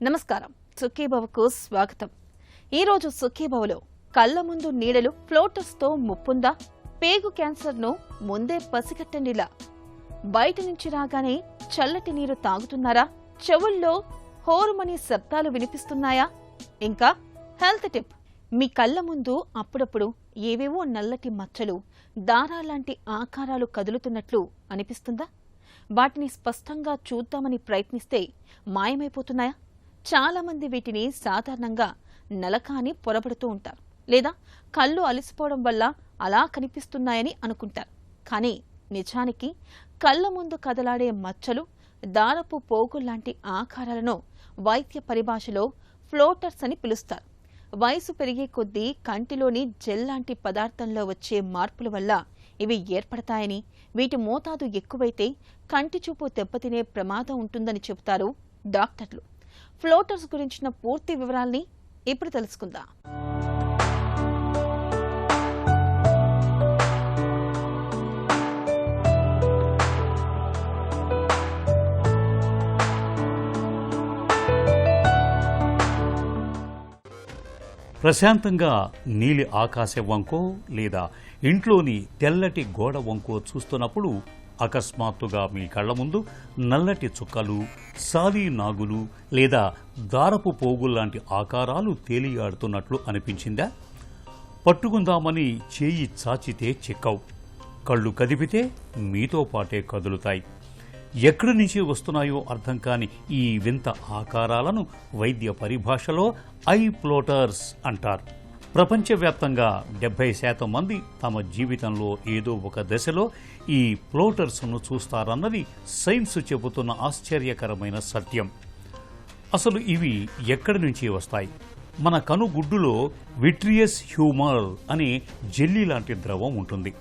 నమస్కారం. సుఖీభవకు స్వాగతం. ఈ రోజు సుఖీభవలో కళ్ళ ముందు నీడలు ఫ్లోటర్స్ తో ముప్పుందా, పేగు క్యాన్సర్ ను ముందే పసిగట్టండిలా, బయట నుంచి రాగానే చల్లటి నీరు తాగుతున్నారా, చెవుల్లో హోరుమని శబ్దాలు వినిపిస్తున్నాయా, ఇంకా హెల్త్ టిప్, మీ కళ్ళ ముందు అప్పుడప్పుడు ఏవేవో నల్లటి మచ్చలు, దారాలాంటి ఆకారాలు కదులుతున్నట్లు అనిపిస్తుందా? వాటిని స్పష్టంగా చూద్దామని ప్రయత్నిస్తే మాయమైపోతున్నాయా? చాలా మంది వీటిని సాధారణంగా నలక అని పొరబడుతూ ఉంటారు, లేదా కళ్ళు అలసిపోవడం వల్ల అలా కనిపిస్తున్నాయని అనుకుంటారు. కానీ నిజానికి కళ్ళ ముందు కదలాడే మచ్చలు, దారపు పోగుల్లాంటి ఆకారాలను వైద్య పరిభాషలో ఫ్లోటర్స్ అని పిలుస్తారు. వయసు పెరిగే కొద్దీ కంటిలోని జెల్ లాంటి పదార్థంలో వచ్చే మార్పుల వల్ల ఇవి ఏర్పడతాయని, వీటి మోతాదు ఎక్కువైతే కంటి చూపు దెబ్బతినే ప్రమాదం ఉంటుందని చెబుతారు డాక్టర్లు. ఫ్లోటర్స్ గురించిన పూర్తి వివరాల్ని ఇప్పుడు తెలుసుకుందాం. ప్రశాంతంగా నీలి ఆకాశం వంకో లేదా ఇంట్లోని తెల్లటి గోడ వంకో చూస్తున్నప్పుడు అకస్మాత్తుగా మీ కళ్ల ముందు నల్లటి చుక్కలు, సాలి నాగులు లేదా దారపు పోగుల్లాంటి ఆకారాలు తేలియాడుతున్నట్లు అనిపించిందా? పట్టుకుందామని చేయి చాచితే చిక్కవు, కళ్ళు కదిపితే మీతో పాటే కదులుతాయి. ఎక్కడి నుంచి వస్తున్నాయో అర్థం కాని ఈ వింత ఆకారాలను వైద్య పరిభాషలో ఐ ఫ్లోటర్స్ అంటారు. ప్రపంచవ్యాప్తంగా 70% మంది తమ జీవితంలో ఏదో ఒక దశలో ఈ ఫ్లోటర్స్ను చూస్తారన్నది సైన్స్ చెబుతున్న ఆశ్చర్యకరమైన సత్యం. అసలు ఇవి ఎక్కడి నుంచి వస్తాయి? మన కనుగుడ్డులో విట్రియస్ హ్యూమర్ అనే జెల్లీ లాంటి ద్రవం ఉంటుంది.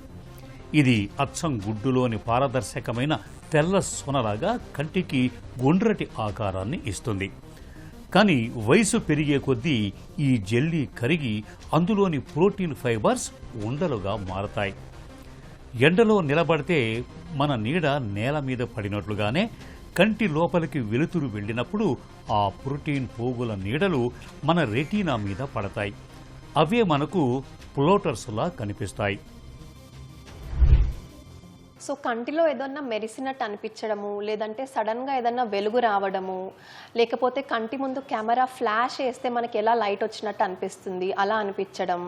ఇది అచ్చం గుడ్డులోని పారదర్శకమైన తెల్ల సొనలాగా కంటికి గుండ్రటి ఆకారాన్ని ఇస్తుంది. కానీ వయసు పెరిగే కొద్దీ ఈ జెల్లీ కరిగి అందులోని ప్రోటీన్ ఫైబర్స్ ఉండలుగా మారతాయి. ఎండలో నిలబడితే మన నీడ నేల మీద పడినట్లుగానే కంటి లోపలికి వెలుతురు వెళ్ళినప్పుడు ఆ ప్రోటీన్ పోగుల నీడలు మన రెటీనా మీద పడతాయి. అవే మనకు ఫ్లోటర్స్లా కనిపిస్తాయి. సో కంటిలో ఏదన్నా మెరిసినట్టు అనిపించడము, లేదంటే సడన్గా ఏదన్నా వెలుగు రావడము, లేకపోతే కంటి ముందు కెమెరా ఫ్లాష్ వేస్తే మనకి ఎలా లైట్ వచ్చినట్టు అనిపిస్తుంది అలా అనిపించడం,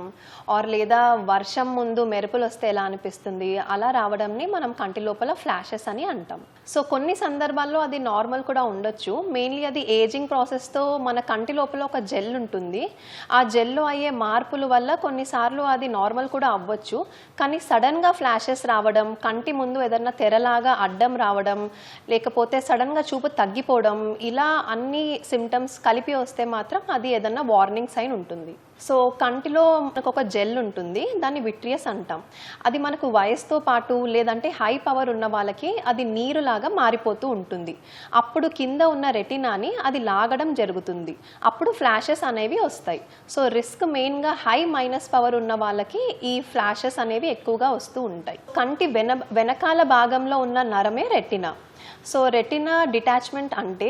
ఆర్ లేదా వర్షం ముందు మెరుపులు వస్తే ఎలా అనిపిస్తుంది అలా రావడంని మనం కంటి లోపల ఫ్లాషెస్ అని అంటాం. సో కొన్ని సందర్భాల్లో అది నార్మల్ కూడా ఉండొచ్చు. మెయిన్లీ అది ఏజింగ్ ప్రాసెస్తో మన కంటి లోపల ఒక జెల్ ఉంటుంది. ఆ జెల్లో అయ్యే మార్పుల వల్ల కొన్నిసార్లు అది నార్మల్ కూడా అవ్వచ్చు. కానీ సడన్గా ఫ్లాషెస్ రావడం, కంటి ముందు ఏదన్నా తెరలాగా అడ్డం రావడం, లేకపోతే సడన్గా చూపు తగ్గిపోవడం, ఇలా అన్ని సిమ్టమ్స్ కలిపి వస్తే మాత్రం అది ఏదన్నా వార్నింగ్ సైన్ ఉంటుంది. సో కంటిలో మనకు ఒక జెల్ ఉంటుంది, దాన్ని విట్రియస్ అంటాం. అది మనకు వయసుతో పాటు లేదంటే హై పవర్ ఉన్న వాళ్ళకి అది నీరులాగా మారిపోతూ ఉంటుంది. అప్పుడు కింద ఉన్న రెటినాని అది లాగడం జరుగుతుంది. అప్పుడు ఫ్లాషెస్ అనేవి వస్తాయి. సో రిస్క్ మెయిన్గా హై మైనస్ పవర్ ఉన్న వాళ్ళకి ఈ ఫ్లాషెస్ అనేవి ఎక్కువగా వస్తూ ఉంటాయి. కంటి వెనకాల భాగంలో ఉన్న నరమే రెటినా. సో రెటినా డిటాచ్మెంట్ అంటే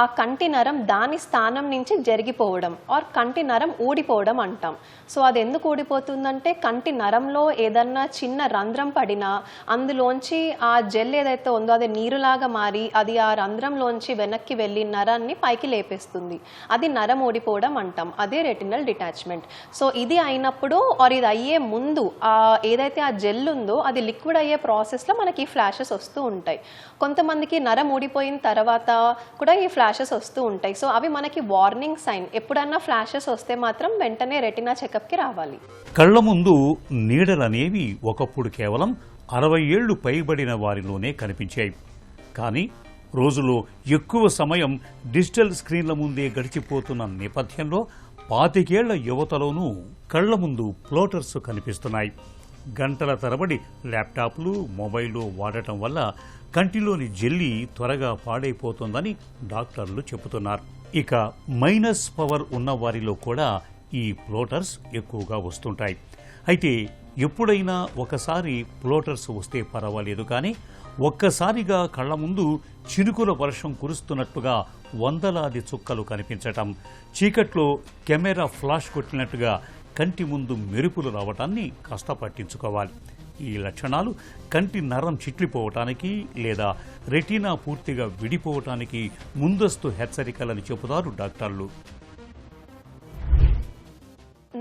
ఆ కంటి నరం దాని స్థానం నుంచి జరిగిపోవడం, ఆర్ కంటి నరం ఊడిపోవడం అంటాం. సో అది ఎందుకు ఊడిపోతుందంటే కంటి నరంలో ఏదన్నా చిన్న రంధ్రం పడినా అందులోంచి ఆ జెల్ ఏదైతే ఉందో అది నీరులాగా మారి అది ఆ రంధ్రంలోంచి వెనక్కి వెళ్ళి నరాన్ని పైకి లేపేస్తుంది. అది నరం ఊడిపోవడం అంటాం. అదే రెటినల్ డిటాచ్మెంట్. సో ఇది అయినప్పుడు ఆర్ ఇది అయ్యే ముందు ఏదైతే ఆ జెల్ ఉందో అది లిక్విడ్ అయ్యే ప్రాసెస్లో మనకి ఈ ఫ్లాషెస్ వస్తూ ఉంటాయి. కొంతమందికి నరం ఊడిపోయిన తర్వాత కూడా ఈ ఫ్లాషెస్ వస్తూ ఉంటాయి. సో అవి మనకి వార్నింగ్ సైన్. ఎప్పుడన్నా ఫ్లాషెస్ వస్తే మాత్రం వెంటనే రెటినా చెకప్కి రావాలి. కళ్ల ముందు నీడలనేవి ఒకప్పుడు కేవలం 60 ఏళ్లు పైబడిన వారిలోనే కనిపించాయి. కానీ రోజులో ఎక్కువ సమయం డిజిటల్ స్క్రీన్ల ముందే గడిచిపోతున్న నేపథ్యంలో 25 ఏళ్ల యువతలోనూ కళ్ల ముందు ఫ్లోటర్స్ కనిపిస్తున్నాయి. గంటల తరబడి ల్యాప్టాప్లు, మొబైల్ వాడటం వల్ల కంటిలోని జెల్లీ త్వరగా పాడైపోతుందని డాక్టర్లు చెబుతున్నారు. ఇక మైనస్ పవర్ ఉన్న వారిలో కూడా ఈ ఫ్లోటర్స్ ఎక్కువగా వస్తుంటాయి. అయితే ఎప్పుడైనా ఒకసారి ఫ్లోటర్స్ వస్తే పర్వాలేదు, కానీ ఒక్కసారిగా కళ్ల ముందు చినుకుల వర్షం కురుస్తున్నట్టుగా వందలాది చుక్కలు కనిపించటం, చీకట్లో కెమెరా ఫ్లాష్ కొట్టినట్టుగా కంటి ముందు మెరుపులు రావటాన్ని కాస్త పట్టించుకోవాలి. ఈ లక్షణాలు కంటి నరం చిట్లిపోవటానికి లేదా రెటీనా పూర్తిగా విడిపోవటానికి ముందస్తు హెచ్చరికలని చెబుతారు డాక్టర్లు.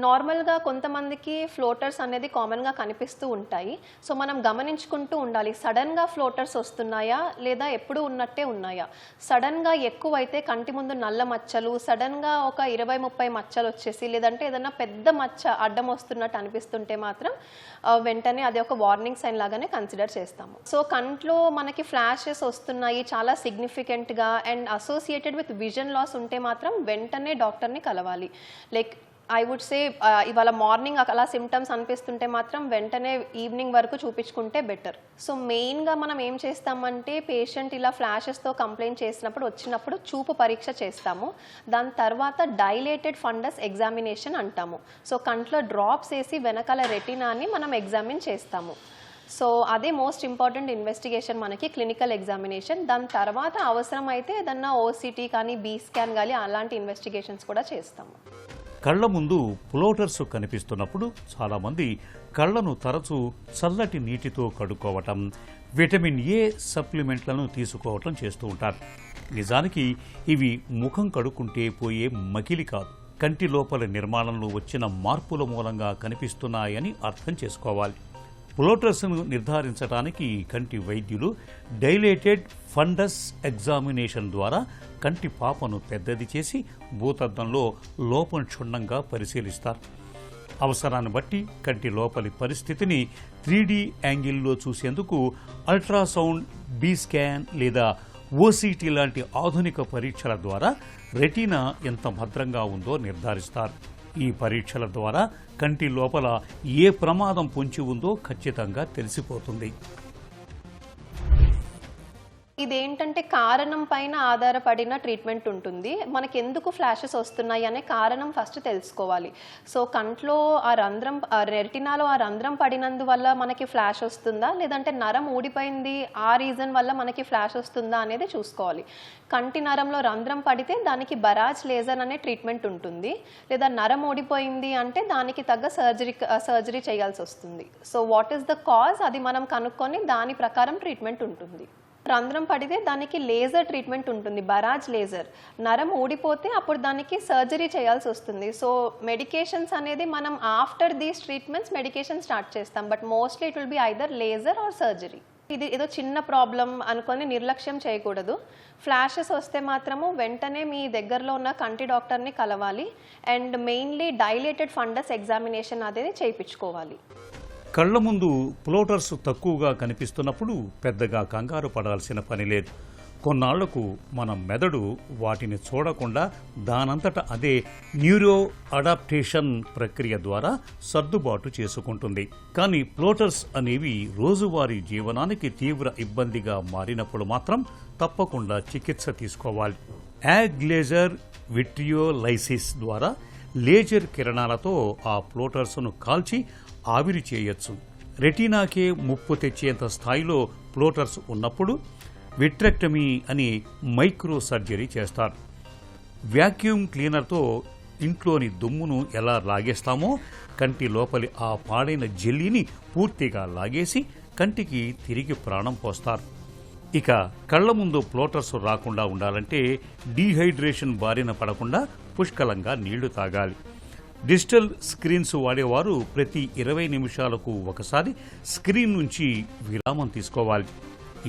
నార్మల్గా కొంతమందికి ఫ్లోటర్స్ అనేది కామన్గా కనిపిస్తూ ఉంటాయి. సో మనం గమనించుకుంటూ ఉండాలి, సడన్గా ఫ్లోటర్స్ వస్తున్నాయా లేదా ఎప్పుడు ఉన్నట్టే ఉన్నాయా. సడన్గా ఎక్కువైతే కంటి ముందు నల్ల మచ్చలు, సడన్గా ఒక 20-30 మచ్చలు వచ్చేసి లేదంటే ఏదైనా పెద్ద మచ్చ అడ్డం వస్తున్నట్టు అనిపిస్తుంటే మాత్రం వెంటనే అది ఒక వార్నింగ్ సైన్ లాగానే కన్సిడర్ చేస్తాము. సో కంట్లో మనకి ఫ్లాషెస్ వస్తున్నాయి చాలా సిగ్నిఫికెంట్గా and associated with vision loss ఉంటే మాత్రం వెంటనే డాక్టర్ని కలవాలి. లైక్ ఐ వుడ్ సే ఇవాళ మార్నింగ్ అలా సిమ్టమ్స్ అనిపిస్తుంటే మాత్రం వెంటనే ఈవినింగ్ వరకు చూపించుకుంటే బెటర్. సో మెయిన్గా మనం ఏం చేస్తామంటే పేషెంట్ ఇలా ఫ్లాషెస్తో కంప్లైంట్ చేసినప్పుడు వచ్చినప్పుడు చూపు పరీక్ష చేస్తాము. దాని తర్వాత డైలేటెడ్ ఫండస్ ఎగ్జామినేషన్ అంటాము. సో కంట్లో డ్రాప్స్ వేసి వెనకాల రెటినాని మనం ఎగ్జామిన్ చేస్తాము. సో అదే మోస్ట్ ఇంపార్టెంట్ ఇన్వెస్టిగేషన్ మనకి క్లినికల్ ఎగ్జామినేషన్. దాని తర్వాత అవసరం అయితే ఏదన్నా ఓసిటీ కానీ బీ స్కాన్ కానీ అలాంటి ఇన్వెస్టిగేషన్స్ కూడా చేస్తాము. కళ్ల ముందు ఫ్లోటర్స్ కనిపిస్తున్నప్పుడు చాలామంది కళ్లను తరచూ చల్లటి నీటితో కడుక్కోవటం, విటమిన్ ఏ సప్లిమెంట్లను తీసుకోవటం చేస్తూ ఉంటారు. నిజానికి ఇవి ముఖం కడుక్కుంటే పోయే మకిలి కాదు, కంటి లోపల నిర్మాణంలో వచ్చిన మార్పుల మూలంగా కనిపిస్తున్నాయని అర్థం చేసుకోవాలి. ఫ్లోటర్స్ను నిర్ధారించడానికి కంటి వైద్యులు డైలేటెడ్ ఫండస్ ఎగ్జామినేషన్ ద్వారా కంటి పాపను పెద్దది చేసి భూతద్దంలో లోపం క్షుణ్ణంగా పరిశీలిస్తారు. అవసరాన్ని బట్టి కంటి లోపలి పరిస్థితిని 3D యాంగిల్లో చూసేందుకు అల్ట్రాసౌండ్, బీ స్కాన్ లేదా ఓసిటీ లాంటి ఆధునిక పరీక్షల ద్వారా రెటీనా ఎంత భద్రంగా ఉందో నిర్ధారిస్తారు. ఈ పరీక్షల ద్వారా కంటి లోపల ఏ ప్రమాదం పొంచి ఉందో ఖచ్చితంగా తెలిసిపోతుంది. ఇదేంటంటే కారణం పైన ఆధారపడిన ట్రీట్మెంట్ ఉంటుంది. మనకి ఎందుకు ఫ్లాషెస్ వస్తున్నాయి అనే కారణం ఫస్ట్ తెలుసుకోవాలి. సో కంట్లో ఆ రంధ్రం, రెటినాలో ఆ రంధ్రం పడినందువల్ల మనకి ఫ్లాష్ వస్తుందా లేదంటే నరం ఊడిపోయింది ఆ రీజన్ వల్ల మనకి ఫ్లాష్ వస్తుందా అనేది చూసుకోవాలి. కంటి నరంలో రంధ్రం పడితే దానికి బరాజ్ లేజర్ అనే ట్రీట్మెంట్ ఉంటుంది. లేదా నరం ఊడిపోయింది అంటే దానికి తగ్గ సర్జరీ చేయాల్సి వస్తుంది. So what is the cause అది మనం కనుక్కొని దాని ప్రకారం ట్రీట్మెంట్ ఉంటుంది. రంధ్రం పడితే దానికి లేజర్ ట్రీట్మెంట్ ఉంటుంది, బరాజ్ లేజర్. నరం ఊడిపోతే అప్పుడు దానికి సర్జరీ చేయాల్సి వస్తుంది. సో మెడికేషన్స్ అనేది మనం after these treatments medication start చేస్తాం. But mostly it will be either laser or surgery. ఇది ఏదో చిన్న ప్రాబ్లం అనుకొని నిర్లక్ష్యం చేయకూడదు. ఫ్లాషెస్ వస్తే మాత్రము వెంటనే మీ దగ్గరలో ఉన్న కంటి డాక్టర్ని కలవాలి. And mainly dilated fundus examination అనేది చేయించుకోవాలి. కళ్ల ముందు ఫ్లోటర్స్ తక్కువగా కనిపిస్తున్నప్పుడు పెద్దగా కంగారు పడాల్సిన పని లేదు. కొన్నాళ్లకు మన మెదడు వాటిని చూడకుండా దానంతట అదే న్యూరో అడాప్టేషన్ ప్రక్రియ ద్వారా సర్దుబాటు చేసుకుంటుంది. కానీ ఫ్లోటర్స్ అనేవి రోజువారీ జీవనానికి తీవ్ర ఇబ్బందిగా మారినప్పుడు మాత్రం తప్పకుండా చికిత్స తీసుకోవాలి. యాగ్లేజర్ విట్రియోలైసిస్ ద్వారా లేజర్ కిరణాలతో ఆ ఫ్లోటర్స్ను కాల్చి ఆవిరి చేయొచ్చు. రెటీనాకే ముప్పు తెచ్చేంత స్థాయిలో ఫ్లోటర్స్ ఉన్నప్పుడు విట్రెక్టమీ అని మైక్రో సర్జరీ చేస్తారు. వ్యాక్యూమ్ క్లీనర్తో ఇంట్లోని దుమ్మును ఎలా లాగేస్తామో కంటి లోపలి ఆ పాడైన జెల్లీని పూర్తిగా లాగేసి కంటికి తిరిగి ప్రాణం పోస్తారు. ఇక కళ్ల ముందు ఫ్లోటర్స్ రాకుండా ఉండాలంటే డీహైడ్రేషన్ బారిన పడకుండా పుష్కలంగా నీళ్లు తాగాలి. డిజిటల్ స్క్రీన్స్ వాడేవారు ప్రతి 20 నిమిషాలకు ఒకసారి స్క్రీన్ నుంచి విరామం తీసుకోవాలి.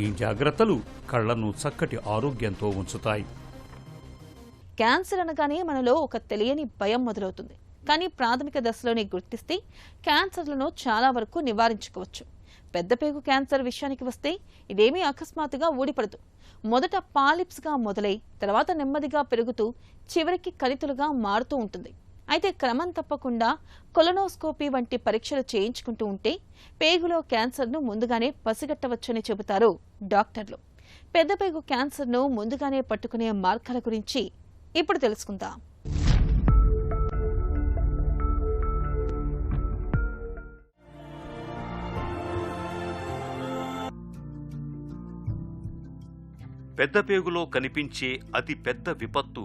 ఈ జాగ్రత్తలు కళ్లను చక్కటి ఆరోగ్యంతో ఉంచుతాయి. క్యాన్సర్ అనగానే మనలో ఒక తెలియని భయం మొదలవుతుంది. కానీ ప్రాథమిక దశలోనే గుర్తిస్తే క్యాన్సర్లను చాలా వరకు నివారించుకోవచ్చు. పెద్ద పేగు క్యాన్సర్ విషయానికి వస్తే ఇదేమీ అకస్మాత్తుగా ఊడిపడదు. మొదట పాలిప్స్గా మొదలై తర్వాత నెమ్మదిగా పెరుగుతూ చివరికి కణితులుగా మారుతూ ఉంటుంది. అయితే క్రమం తప్పకుండా కొలనోస్కోపీ వంటి పరీక్షలు చేయించుకుంటూ ఉంటే పేగులో క్యాన్సర్ను ముందుగానే పసిగట్టవచ్చని చెబుతారు డాక్టర్లు. పెద్ద పేగు క్యాన్సర్ను ముందుగానే పట్టుకునే మార్గాల గురించి ఇప్పుడు తెలుసుకుందాం. పెద్ద పేగులో కనిపించే అతి పెద్ద విపత్తు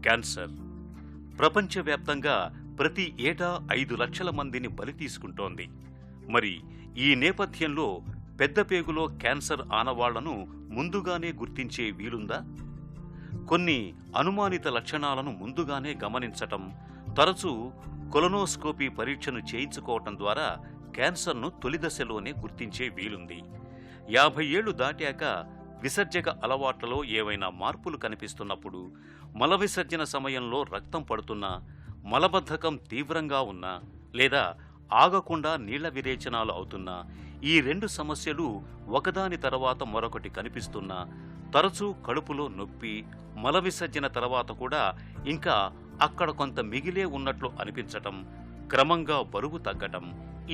క్యాన్సర్. ప్రపంచవ్యాప్తంగా ప్రతి ఏటా 5 లక్షల మందిని బలి తీసుకుంటోంది. మరి ఈ నేపథ్యంలో పెద్ద పేగులో క్యాన్సర్ ఆనవాళ్లను ముందుగానే గుర్తించే వీలుందా? కొన్ని అనుమానిత లక్షణాలను ముందుగానే గమనించటం, తరచూ కొలనోస్కోపీ పరీక్షను చేయించుకోవటం ద్వారా క్యాన్సర్ను తొలిదశలోనే గుర్తించే వీలుంది. 50 ఏళ్లు దాటాక విసర్జక అలవాట్లలో ఏవైనా మార్పులు కనిపిస్తున్నప్పుడు, మల విసర్జన సమయంలో రక్తం పడుతున్నా, మలబద్ధకం తీవ్రంగా ఉన్నా, లేదా ఆగకుండా నీళ్ల విరేచనాలు అవుతున్నా, ఈ 2 సమస్యలు ఒకదాని తర్వాత మరొకటి కనిపిస్తున్నా, తరచూ కడుపులో నొప్పి, మల విసర్జన తర్వాత కూడా ఇంకా అక్కడ కొంత మిగిలే ఉన్నట్లు అనిపించటం, క్రమంగా బరువు తగ్గటం,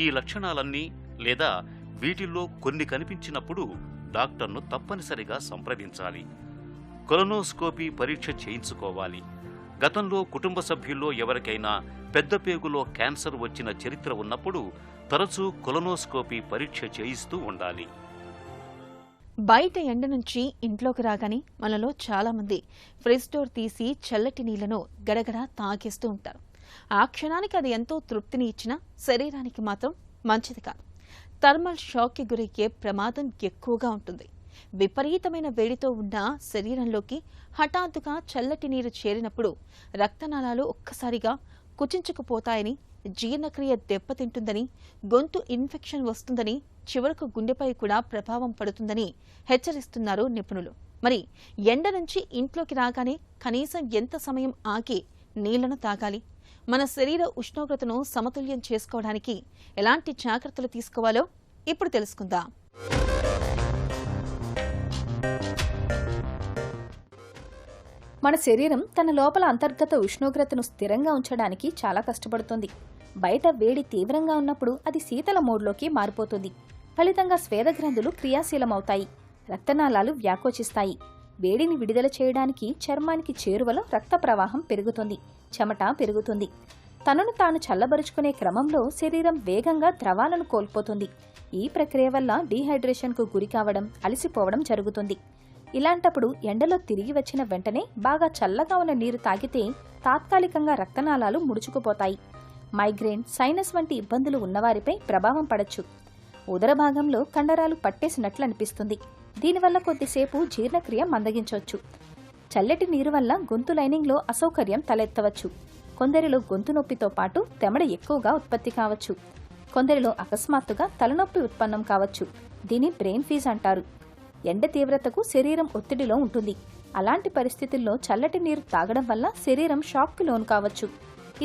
ఈ లక్షణాలన్నీ లేదా వీటిల్లో కొన్ని కనిపించినప్పుడు డాక్టర్ను తప్పనిసరిగా సంప్రదించాలి. కొలనోస్కోపీ పరీక్ష చేయించుకోవాలి. గతంలో కుటుంబ సభ్యుల్లో ఎవరికైనా పెద్ద పేగులో క్యాన్సర్ వచ్చిన చరిత్ర ఉన్నప్పుడు తరచూ కొలనోస్కోపీ పరీక్ష చేయిస్తూ ఉండాలి. బయట ఎండ నుంచి ఇంట్లోకి రాగానే మనలో చాలామంది ఫ్రిడ్జ్ డోర్ తీసి చల్లటి నీళ్లను గడగడ తాగేస్తూ ఉంటారు. ఆ క్షణానికి అది ఎంతో తృప్తిని ఇచ్చినా శరీరానికి మాత్రం మంచిది కాదు. థర్మల్ షాక్కి గురయ్యే ప్రమాదం ఎక్కువగా ఉంటుంది. విపరీతమైన వేడితో ఉన్న శరీరంలోకి హఠాత్తుగా చల్లటి నీరు చేరినప్పుడు రక్తనాళాలు ఒక్కసారిగా కుచించుకుపోతాయని, జీర్ణక్రియ దెబ్బతింటుందని, గొంతు ఇన్ఫెక్షన్ వస్తుందని, చివరకు గుండెపై కూడా ప్రభావం పడుతుందని హెచ్చరిస్తున్నారు నిపుణులు. మరి ఎండ నుంచి ఇంట్లోకి రాగానే కనీసం ఎంత సమయం ఆగి నీళ్లను తాగాలి? మన శరీర ఉష్ణోగ్రతను సమతుల్యం చేసుకోవడానికి ఎలాంటి జాగ్రత్తలు తీసుకోవాలో ఇప్పుడు తెలుసుకుందాం. మన శరీరం తన లోపల అంతర్గత ఉష్ణోగ్రతను స్థిరంగా ఉంచడానికి చాలా కష్టపడుతుంది. బయట వేడి తీవ్రంగా ఉన్నప్పుడు అది శీతల మోడ్లోకి మారిపోతుంది. ఫలితంగా స్వేదగ్రంథులు క్రియాశీలమవుతాయి, రక్తనాళాలు వ్యాకోచిస్తాయి. వేడిని విడుదల చేయడానికి చర్మానికి చేరువలో రక్త ప్రవాహం పెరుగుతుంది, చెమట పెరుగుతుంది. తనను తాను చల్లబరుచుకునే క్రమంలో శరీరం వేగంగా ద్రవాలను కోల్పోతుంది. ఈ ప్రక్రియ వల్ల డీహైడ్రేషన్కు గురి కావడం, అలసిపోవడం జరుగుతుంది. ఇలాంటప్పుడు ఎండలో తిరిగి వచ్చిన వెంటనే బాగా చల్లగా ఉన్న నీరు తాగితే తాత్కాలికంగా రక్తనాళాలు ముడుచుకుపోతాయి. మైగ్రేన్, సైనస్ వంటి ఇబ్బందులు ఉన్నవారిపై ప్రభావం పడచ్చు. ఉదర భాగంలో కండరాలు పట్టేసినట్లు అనిపిస్తుంది. దీనివల్ల కొద్దిసేపు జీర్ణక్రియ మందగించవచ్చు. చల్లటి నీరు వల్ల గొంతు లైనింగ్లో అసౌకర్యం తలెత్తవచ్చు. కొందరిలో గొంతు నొప్పితో పాటు తెమడ ఎక్కువగా ఉత్పత్తి కావచ్చు. కొందరిలో అకస్మాత్తుగా తలనొప్పి ఉత్పన్నం కావచ్చు. దీని బ్రెయిన్ ఫీజ్ అంటారు. ఎండ తీవ్రతకు శరీరం ఒత్తిడిలో ఉంటుంది. అలాంటి పరిస్థితుల్లో చల్లటి నీరు తాగడం వల్ల శరీరం షాక్కి లోను కావచ్చు.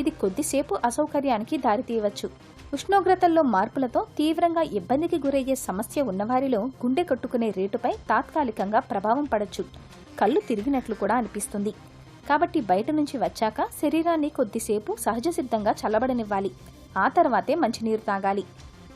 ఇది కొద్దిసేపు అసౌకర్యానికి దారితీయవచ్చు. ఉష్ణోగ్రతల్లో మార్పులతో తీవ్రంగా ఇబ్బందికి గురయ్యే సమస్య ఉన్నవారిలో గుండె కొట్టుకునే రేటుపై తాత్కాలికంగా ప్రభావం పడచ్చు. కళ్ళు తిరిగినట్లు కూడా అనిపిస్తుంది. కాబట్టి బయట నుంచి వచ్చాక శరీరాన్ని కొద్దిసేపు సహజసిద్ధంగా చల్లబడనివ్వాలి. ఆ తర్వాతే మంచినీరు తాగాలి.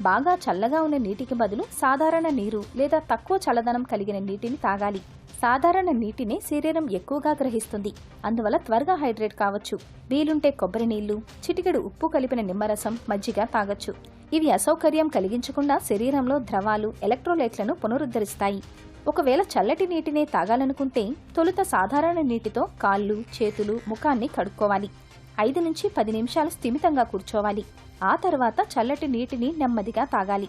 బాగా చల్లగా ఉన్న నీటికి బదులు సాధారణ నీరు లేదా తక్కువ చల్లదనం కలిగిన నీటిని తాగాలి. సాధారణ నీటినే శరీరం ఎక్కువగా గ్రహిస్తుంది. అందువల్ల త్వరగా హైడ్రేట్ కావచ్చు. వీలుంటే కొబ్బరి నీళ్లు, చిటికెడు ఉప్పు కలిపిన నిమ్మరసం, మజ్జిగ తాగొచ్చు. ఇవి అసౌకర్యం కలిగించకుండా శరీరంలో ద్రవాలు, ఎలక్ట్రోలైట్లను పునరుద్ధరిస్తాయి. ఒకవేళ చల్లటి నీటినే తాగాలనుకుంటే తొలుత సాధారణ నీటితో కాళ్ళు, చేతులు, ముఖాన్ని కడుక్కోవాలి. 5 నుంచి 10 నిమిషాలు స్థిమితంగా కూర్చోవాలి. ఆ తర్వాత చల్లటి నీటిని నెమ్మదిగా తాగాలి.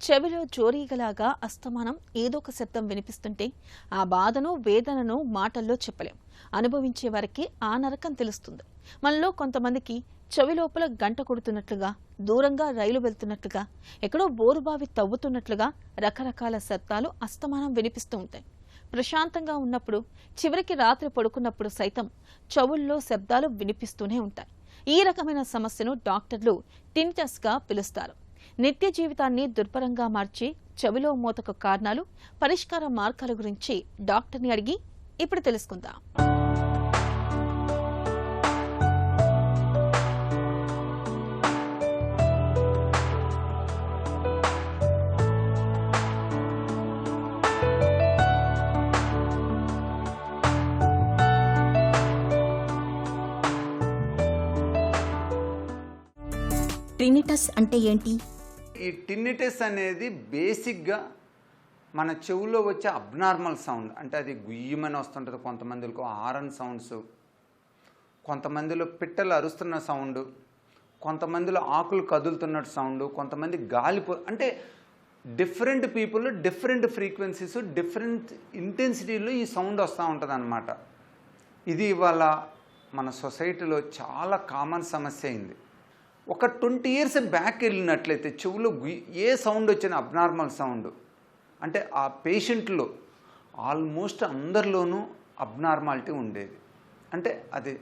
చెవిలో జోరీగలాగా అస్తమానం ఏదో ఒక శబ్దం వినిపిస్తుంటే ఆ బాధను, వేదనను మాటల్లో చెప్పలేం. అనుభవించే వారికి ఆ నరకం తెలుస్తుంది. మనలో కొంతమందికి చెవి లోపల గంట కొడుతున్నట్లుగా, దూరంగా రైలు వెళ్తున్నట్లుగా, ఎక్కడో బోరుబావి తవ్వుతున్నట్లుగా రకరకాల శబ్దాలు అస్తమానం వినిపిస్తూ ఉంటాయి. ప్రశాంతంగా ఉన్నప్పుడు, చివరికి రాత్రి పడుకున్నప్పుడు సైతం చెవుల్లో శబ్దాలు వినిపిస్తూనే ఉంటాయి. ఈ రకమైన సమస్యను డాక్టర్లు టినిటస్గా పిలుస్తారు. నిత్య జీవితాన్ని దుర్భరంగా మార్చి చెవిలో మూతకు కారణాలు, పరిష్కార మార్గాల గురించి డాక్టర్ని అడిగి ఇప్పుడు తెలుసుకుందాం. టినిటస్ అంటే ఏంటి? ఈ టిన్నిటస్ అనేది బేసిక్గా మన చెవులో వచ్చే అబ్నార్మల్ సౌండ్, అంటే అది గుయ్యమని వస్తుంటుంది, కొంతమందిలో హారన్ సౌండ్స్, కొంతమందిలో పిట్టలు అరుస్తున్న సౌండ్, కొంతమందిలో ఆకులు కదులుతున్నట్టు సౌండ్, కొంతమంది అంటే different people different frequencies different ఇంటెన్సిటీలో ఈ సౌండ్ వస్తూ ఉంటుంది అన్నమాట. ఇది ఇవాళ మన సొసైటీలో చాలా కామన్ సమస్య అయింది. ఒక 20 years బ్యాక్ వెళ్ళినట్లయితే చెవులో ఏ సౌండ్ వచ్చిన అబ్నార్మల్ సౌండ్ అంటే ఆ పేషెంట్లో ఆల్మోస్ట్ అందరిలోనూ అబ్నార్మాలిటీ ఉండేది. అంటే అది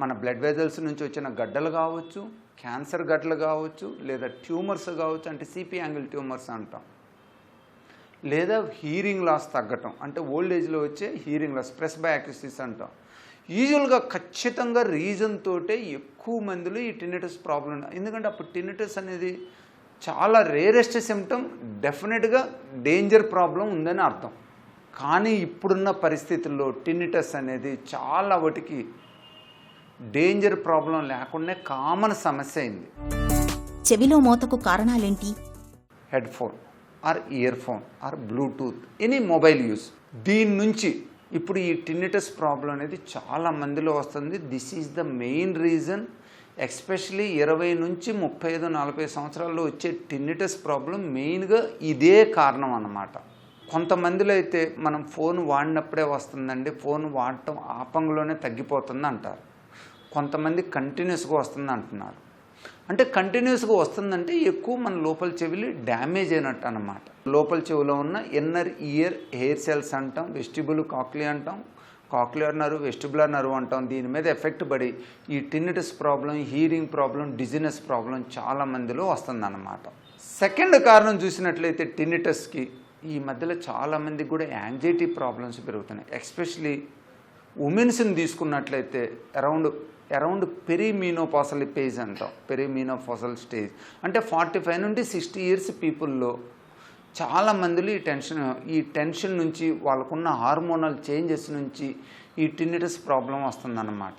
మన బ్లడ్ వెజల్స్ నుంచి వచ్చిన గడ్డలు కావచ్చు, క్యాన్సర్ గడ్డలు కావచ్చు, లేదా ట్యూమర్స్ కావచ్చు, అంటే సిపి యాంగిల్ ట్యూమర్స్ అంటాం, లేదా హీరింగ్ లాస్ తగ్గటం, అంటే ఓల్డ్ ఏజ్లో వచ్చే హీరింగ్ లాస్ ప్రెస్బయాక్సిస్ అంటాం. యూజువల్గా ఖచ్చితంగా రీజన్ తోటే ఎక్కువ మందిలో ఈ టినిటస్ ప్రాబ్లం. ఎందుకంటే అప్పుడు టినిటస్ అనేది చాలా రేరెస్ట్ సిమ్టమ్, డెఫినెట్గా డేంజర్ ప్రాబ్లం ఉందని అర్థం. కానీ ఇప్పుడున్న పరిస్థితుల్లో టినిటస్ అనేది చాలా వాటికి డేంజర్ ప్రాబ్లం లేకుండా కామన్ సమస్య అయింది. చెవిలో మోతకు కారణాలేంటి? Headphone or earphone or Bluetooth, any mobile use. దీని నుంచి ఇప్పుడు ఈ టినిటస్ ప్రాబ్లం అనేది చాలా మందిలో వస్తుంది. This is the main reason. Especially 20 నుంచి 35-40 సంవత్సరాల్లో వచ్చే టినిటస్ ప్రాబ్లం మెయిన్గా ఇదే కారణం అన్నమాట. కొంతమందిలో అయితే మనం ఫోన్ వాడినప్పుడే వస్తుందండి, ఫోన్ వాడటం ఆపంలోనే తగ్గిపోతుంది అంటారు. కొంతమంది కంటిన్యూస్గా వస్తుంది అంటున్నారు. అంటే కంటిన్యూస్గా వస్తుందంటే ఎక్కువ మన లోపల చెవిలి డ్యామేజ్ అయినట్టు అన్నమాట. లోపల చెవిలో ఉన్న ఇన్నర్ ఇయర్ హెయిర్ సెల్స్ అంటాం, వెస్టిబుల్ కాక్లియా అంటాం, కాక్లియర్ నర్వ్, వెస్టిబులర్ నర్వ్ అంటాం. దీని మీద ఎఫెక్ట్ పడి ఈ tinnitus problem, hearing problem, dizziness problem చాలా మందిలో వస్తుందన్నమాట. సెకండ్ కారణం చూసినట్లయితే టినిటస్కి ఈ మధ్యలో చాలామందికి కూడా యాంగ్జైటీ ప్రాబ్లమ్స్ పెరుగుతున్నాయి. ఎస్పెషలీ ఉమెన్స్ని తీసుకున్నట్లయితే అరౌండ్ పెరిమీనోపాసల్ పేజ్ అంటాం, పెరిమీనోపాసల్ స్టేజ్ అంటే 45 నుండి 60 years పీపుల్లో చాలామందిలో ఈ టెన్షన్ నుంచి, వాళ్ళకున్న హార్మోనల్ చేంజెస్ నుంచి ఈ టినిటస్ ప్రాబ్లం వస్తుందన్నమాట.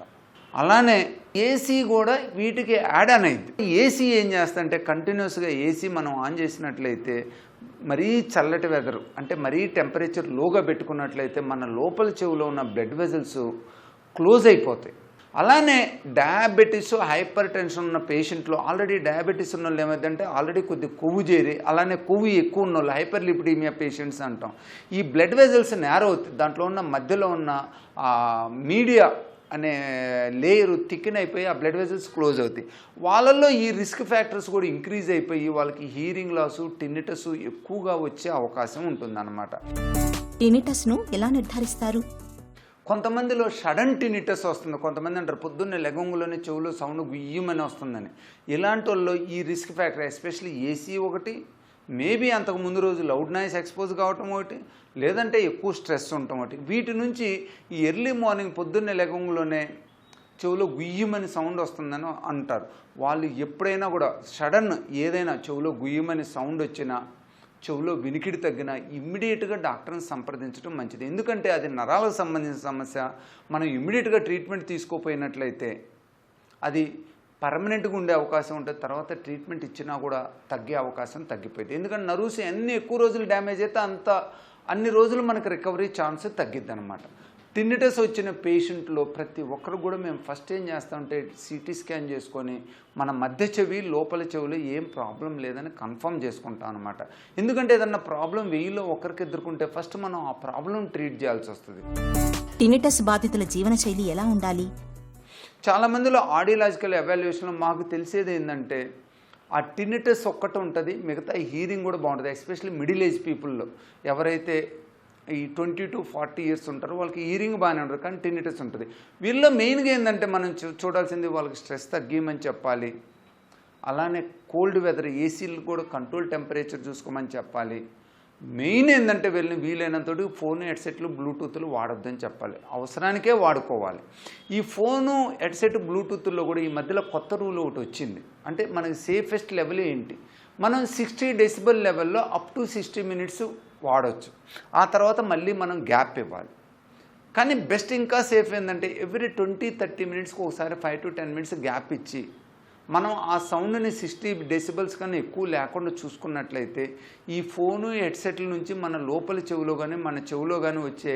అలానే ఏసీ కూడా వీటికి యాడ్ ఆన్ అయింది. ఏసీ ఏం చేస్తుందంటే కంటిన్యూస్గా ఏసీ మనం ఆన్ చేసినట్లయితే మరీ చల్లటి వెదరు అంటే మరీ టెంపరేచర్ లోగా పెట్టుకున్నట్లయితే మన లోపల చెవిలో ఉన్న బ్లడ్ వెజల్స్ క్లోజ్ అయిపోతాయి. అలానే డయాబెటీస్, హైపర్ టెన్షన్ ఉన్న పేషెంట్లు, ఆల్రెడీ డయాబెటీస్ ఉన్న వాళ్ళు ఏమైందంటే ఆల్రెడీ కొద్ది కొవ్వు చేరి, అలానే కొవ్వు ఎక్కువ ఉన్న వాళ్ళు హైపర్ లిపిడీమియా పేషెంట్స్ అంటాం. ఈ బ్లడ్ వెజల్స్ నేరో అవుతాయి, దాంట్లో ఉన్న మధ్యలో ఉన్న మీడియా అనే లేయరు థిక్కిన్ అయిపోయి ఆ బ్లడ్ వెజల్స్ క్లోజ్ అవుతాయి. వాళ్ళల్లో ఈ రిస్క్ ఫ్యాక్టర్స్ కూడా ఇంక్రీజ్ అయిపోయి వాళ్ళకి హీరింగ్ లాసు, టినిటస్ ఎక్కువగా వచ్చే అవకాశం ఉంటుందన్నమాట. టినిటస్ను ఎలా నిర్ధారిస్తారు? కొంతమందిలో సడన్ టినిటస్ వస్తుంది. కొంతమంది అంటారు పొద్దున్నే లెగంగులోనే చెవులో సౌండ్ గుయ్యమని వస్తుందని. ఇలాంటి వాళ్ళు ఈ రిస్క్ ఫ్యాక్టర్ ఎస్పెషల్లీ ఏసీ ఒకటి, మేబీ అంతకు ముందు రోజు లౌడ్ నాయిస్ ఎక్స్పోజ్ కావటం ఒకటి, లేదంటే ఎక్కువ స్ట్రెస్ ఉండటం ఒకటి. వీటి నుంచి ఈ ఎర్లీ మార్నింగ్ పొద్దున్నే లెగంగులోనే చెవులో గుయ్యమని సౌండ్ వస్తుందని అంటారు. వాళ్ళు ఎప్పుడైనా కూడా సడన్ ఏదైనా చెవులో గుయ్యమని సౌండ్ వచ్చినా, చెవులో వినికిడి తగ్గినా ఇమ్మీడియట్గా డాక్టర్ని సంప్రదించడం మంచిది. ఎందుకంటే అది నరాలకు సంబంధించిన సమస్య. మనం ఇమ్మీడియట్గా ట్రీట్మెంట్ తీసుకోపోయినట్లయితే అది పర్మనెంట్గా ఉండే అవకాశం ఉంటుంది. తర్వాత ట్రీట్మెంట్ ఇచ్చినా కూడా తగ్గే అవకాశం తగ్గిపోయింది. ఎందుకంటే నర్వ్స్ ఎన్ని ఎక్కువ రోజులు డ్యామేజ్ అయితే అన్ని రోజులు మనకు రికవరీ ఛాన్స్ తగ్గిద్ది అనమాట. టినిటస్ వచ్చిన పేషెంట్లో ప్రతి ఒక్కరు కూడా మేము ఫస్ట్ ఏం చేస్తామంటే సిటీ స్కాన్ చేసుకొని మన మధ్య చెవి, లోపల చెవిలో ఏం ప్రాబ్లం లేదని కన్ఫర్మ్ చేసుకుంటాం అనమాట. ఎందుకంటే ఏదన్నా ప్రాబ్లం 1000లో ఒకరికి ఎదుర్కొంటే ఫస్ట్ మనం ఆ ప్రాబ్లం ట్రీట్ చేయాల్సి వస్తుంది. టినిటస్ బాధితుల జీవనశైలి ఎలా ఉండాలి? చాలామందిలో ఆడియలాజికల్ ఎవాల్యుయేషన్లో మాకు తెలిసేది ఏంటంటే ఆ టినిటస్ ఒక్కటి ఉంటుంది, మిగతా హీరింగ్ కూడా బాగుంటుంది. ఎస్పెషల్లీ మిడిల్ ఏజ్ పీపుల్లో ఎవరైతే ఈ 20 to 40 years ఉంటారు వాళ్ళకి హీరింగ్ బాగానే ఉంటుంది, కానీ టినిటస్ ఉంటుంది. వీళ్ళలో మెయిన్గా ఏంటంటే మనం చూడాల్సింది వాళ్ళకి స్ట్రెస్ తగ్గిమని చెప్పాలి. అలానే కోల్డ్ వెదర్, ఏసీలు కూడా కంట్రోల్ టెంపరేచర్ చూసుకోమని చెప్పాలి. మెయిన్ ఏంటంటే వీలైనంత ఫోను, హెడ్సెట్లు, బ్లూటూత్లు వాడొద్దని చెప్పాలి. అవసరానికే వాడుకోవాలి. ఈ ఫోను, హెడ్సెట్, బ్లూటూత్లో కూడా ఈ మధ్యలో కొత్త రూల్ ఒకటి వచ్చింది. అంటే మనకి సేఫెస్ట్ లెవెల్ ఏంటి, మనం 60 decibel లెవెల్లో అప్ టు 60 minutes వాడవచ్చు. ఆ తర్వాత మళ్ళీ మనం గ్యాప్ ఇవ్వాలి. కానీ బెస్ట్ ఇంకా సేఫ్ ఏంటంటే ఎవ్రీ 20-30 minutesకి ఒకసారి 5 to 10 minutes గ్యాప్ ఇచ్చి మనం ఆ సౌండ్ని 60 డెసిబల్స్ కన్నా ఎక్కువ లేకుండా చూసుకున్నట్లయితే ఈ ఫోను హెడ్సెట్ల నుంచి మన లోపల చెవిలో కానీ మన చెవిలో కానీ వచ్చే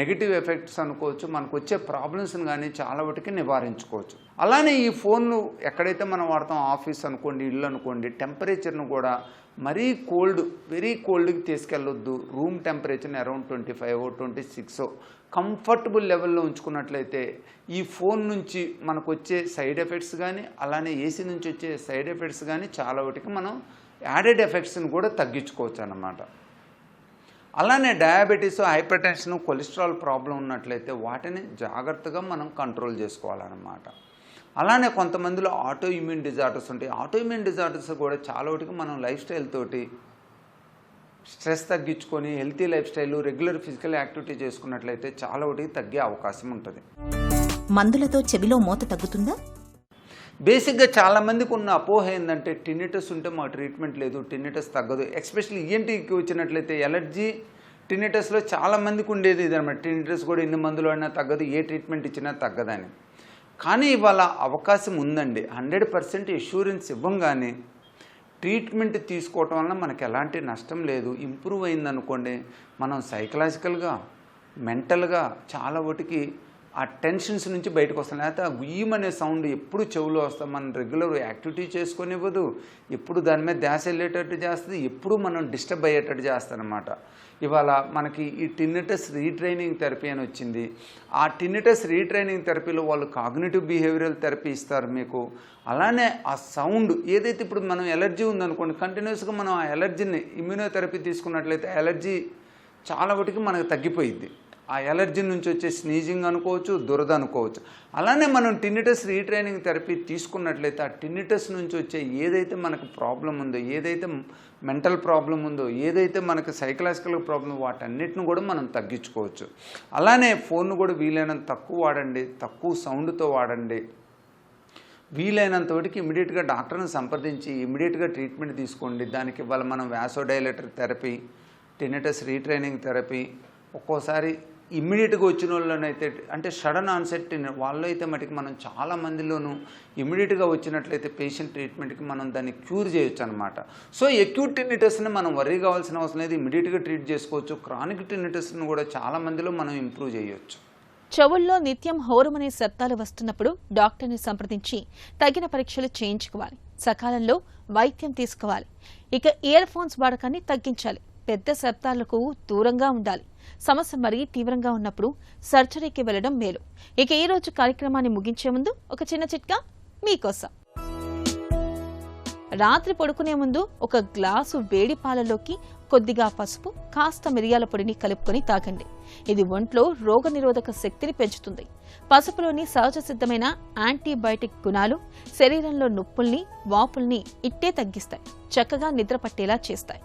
నెగిటివ్ ఎఫెక్ట్స్ అనుకోవచ్చు, మనకు వచ్చే ప్రాబ్లమ్స్ని కానీ చాలా వాటికి నివారించుకోవచ్చు. అలానే ఈ ఫోన్ను ఎక్కడైతే మనం వాడతాం, ఆఫీస్ అనుకోండి, ఇల్లు అనుకోండి, టెంపరేచర్ను కూడా మరీ వెరీ కోల్డ్కి తీసుకెళ్ళొద్దు. రూమ్ టెంపరేచర్ని అరౌండ్ 25 26 కంఫర్టబుల్ లెవెల్లో ఉంచుకున్నట్లయితే ఈ ఫోన్ నుంచి మనకు వచ్చే సైడ్ ఎఫెక్ట్స్ కానీ అలానే ఏసీ నుంచి వచ్చే సైడ్ ఎఫెక్ట్స్ కానీ చాలా వాటికి మనం యాడెడ్ ఎఫెక్ట్స్ని కూడా తగ్గించుకోవచ్చు అన్నమాట. అలానే diabetes, hyper tension, cholesterol problem ఉన్నట్లయితే వాటిని జాగ్రత్తగా మనం కంట్రోల్ చేసుకోవాలన్నమాట. అలానే కొంతమందిలో ఆటో ఇమ్యూన్ డిజార్డర్స్ ఉంటాయి. ఆటో ఇమ్యూన్ డిజార్డర్స్ కూడా చాలా వాటికి మనం లైఫ్ స్టైల్ తోటి స్ట్రెస్ తగ్గించుకొని healthy life style, regular physical activity చేసుకున్నట్లయితే చాలా వాటికి తగ్గే అవకాశం ఉంటుంది. మందులతో చెవిలో మోత తగ్గుతుందా? బేసిక్గా చాలామందికి ఉన్న అపోహ ఏంటంటే టినిటస్ ఉంటే మా ట్రీట్మెంట్ లేదు, టినిటస్ తగ్గదు. ఎస్పెషల్లీ ఈఎన్టీకి వచ్చినట్లయితే ఎలర్జీ టినిటస్లో చాలామందికి ఉండేది ఇదన్నమాట. టినిటస్ కూడా ఎన్ని మందులు అయినా తగ్గదు, ఏ ట్రీట్మెంట్ ఇచ్చినా తగ్గదని. కానీ ఇవాళ అవకాశం ఉందండి. 100% ఎష్యూరెన్స్ ఇవ్వంగానే ట్రీట్మెంట్ తీసుకోవటం వలన మనకు ఎలాంటి నష్టం లేదు. ఇంప్రూవ్ అయిందనుకోండి, మనం సైకలాజికల్గా, మెంటల్గా చాలా వాటికి ఆ టెన్షన్స్ నుంచి బయటకు వస్తాం. లేకపోతే ఆ గుయ్యమనే సౌండ్ ఎప్పుడు చెవులో వస్తాం, మనం రెగ్యులర్ యాక్టివిటీ చేసుకునివ్వదు, ఎప్పుడు దాని మీద ధ్యాస వెళ్ళేటట్టు చేస్తుంది, ఎప్పుడు మనం డిస్టర్బ్ అయ్యేటట్టు చేస్తానమాట. ఇవాళ మనకి ఈ టినిటస్ రీట్రైనింగ్ థెరపీ అని వచ్చింది. ఆ టినిటస్ రీట్రైనింగ్ థెరపీలో వాళ్ళు కాగ్నిటివ్ బిహేవియరల్ థెరపీ ఇస్తారు మీకు. అలానే ఆ సౌండ్ ఏదైతే ఇప్పుడు మనం ఎలర్జీ ఉందనుకోండి, కంటిన్యూస్గా మనం ఆ ఎలర్జీని ఇమ్యూనోథెరపీ తీసుకున్నట్లయితే ఎలర్జీ చాలా వాటికి మనకు తగ్గిపోయింది. ఆ ఎలర్జీ నుంచి వచ్చే స్నీజింగ్ అనుకోవచ్చు, దురద అనుకోవచ్చు. అలానే మనం టినిటస్ రీట్రైనింగ్ థెరపీ తీసుకున్నట్లయితే ఆ టినిటస్ నుంచి వచ్చే ఏదైతే మనకు ప్రాబ్లం ఉందో, ఏదైతే మెంటల్ ప్రాబ్లం ఉందో, ఏదైతే మనకు సైకలాజికల్ ప్రాబ్లం, వాటన్నిటిని కూడా మనం తగ్గించుకోవచ్చు. అలానే ఫోన్ను కూడా వీలైనంత తక్కువ వాడండి, తక్కువ సౌండ్తో వాడండి. వీలైనంత వరకు ఇమీడియట్గా డాక్టర్ని సంప్రదించి ఇమీడియట్గా ట్రీట్మెంట్ తీసుకోండి. దానికి ఇవాళ మనం వ్యాసోడైలేటర్ థెరపీ, టినిటస్ రీట్రైనింగ్ థెరపీ, ఒక్కోసారి ఇమ్మీడియట్గా వచ్చిన వాళ్ళనైతే అంటే సడన్ ఆన్సెట్ వాళ్ళు అయితే మటుకు మనం చాలా మందిలోనూ ఇమ్మీడియట్గా వచ్చినట్లయితే పేషెంట్ ట్రీట్మెంట్కి మనం దాన్ని క్యూర్ చేయొచ్చు అనమాట. సో ఎక్యూట్ టినిటస్ని మనం వర్రీ కావాల్సిన అవసరం లేదు, ఇమ్మీడియట్గా ట్రీట్ చేసుకోవచ్చు. క్రానిక్ టినిటస్ని కూడా చాలా మందిలో మనం ఇంప్రూవ్ చేయొచ్చు. చెవుల్లో నిత్యం హోరుమనే శబ్దాలు వస్తున్నప్పుడు డాక్టర్ని సంప్రదించి తగిన పరీక్షలు చేయించుకోవాలి. సకాలంలో వైద్యం తీసుకోవాలి. ఇక ఇయర్ ఫోన్స్ వాడకాన్ని తగ్గించాలి. పెద్ద శబ్దాలకు దూరంగా ఉండాలి. సమస్య మరీ తీవ్రంగా ఉన్నప్పుడు సర్జరీకి వెళ్లడం మేలు. ఇక ఈ రోజు కార్యక్రమాన్ని ముగించే ముందు ఒక చిన్న చిట్కా మీకోసం. రాత్రి పడుకునే ముందు ఒక గ్లాసు వేడి పాలలోకి కొద్దిగా పసుపు, కాస్త మిరియాల పొడిని కలుపుకొని తాగండి. ఇది ఒంట్లో రోగనిరోధక శక్తిని పెంచుతుంది. పసుపులోని సహజ సిద్ధమైన యాంటీబయాటిక్ గుణాలు శరీరంలో నొప్పుల్ని, వాపుల్ని ఇట్టే తగ్గిస్తాయి. చక్కగా నిద్ర పట్టేలా చేస్తాయి.